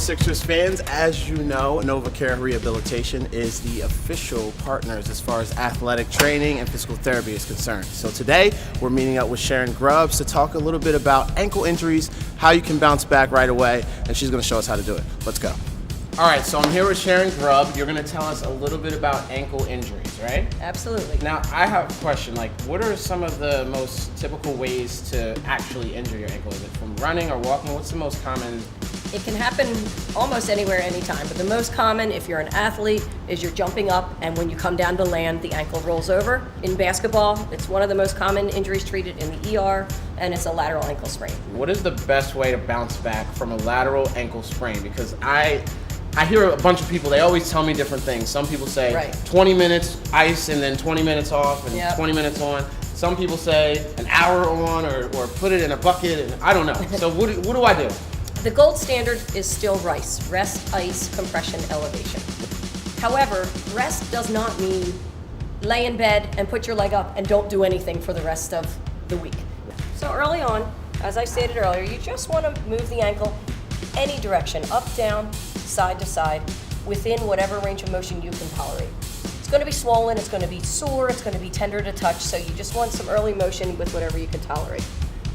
Sixers fans, as you know, NovaCare Rehabilitation is the official partners as far as athletic training and physical therapy is concerned. So today, we're meeting up with Sharon Grubb to talk a little bit about ankle injuries, how you can bounce back right away, and she's going to show us how to do it. Let's go. All right, so I'm here with Sharon Grubb. You're going to tell us a little bit about ankle injuries, right? Absolutely. Now, I have a question. What are some of the most typical ways to actually injure your ankle? Is it from running or walking? What's the most common? It can happen almost anywhere, anytime, but the most common, if you're an athlete, is you're jumping up and when you come down to land, the ankle rolls over. In basketball, it's one of the most common injuries treated in the ER, and it's a lateral ankle sprain. What is the best way to bounce back from a lateral ankle sprain? Because I hear a bunch of people, they always tell me different things. Some people say 20 minutes ice and then 20 minutes off and 20 minutes on. Some people say an hour on or put it in a bucket, and I don't know. So what do I do? The gold standard is still RICE, rest, ice, compression, elevation. However, rest does not mean lay in bed and put your leg up and don't do anything for the rest of the week. So early on, as I stated earlier, you just want to move the ankle any direction, up, down, side to side, within whatever range of motion you can tolerate. It's going to be swollen, it's going to be sore, it's going to be tender to touch, so you just want some early motion with whatever you can tolerate.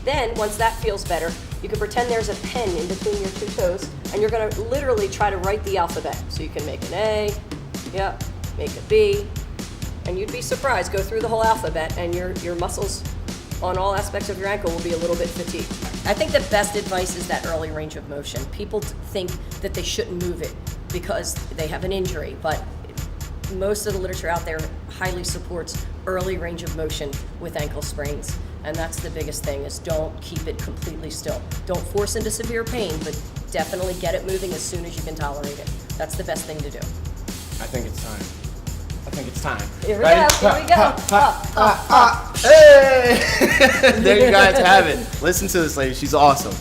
Then, once that feels better, you can pretend there's a pen in between your two toes, and you're going to literally try to write the alphabet. So you can make an A, make a B, and you'd be surprised, go through the whole alphabet, and your muscles on all aspects of your ankle will be a little bit fatigued. I think the best advice is that early range of motion. People think that they shouldn't move it because they have an injury, but most of the literature out there highly supports early range of motion with ankle sprains. And that's the biggest thing, is don't keep it completely still. Don't force into severe pain, but definitely get it moving as soon as you can tolerate it. That's the best thing to do. I think it's time. Here we go. Hey! There you guys have it. Listen to this lady, she's awesome.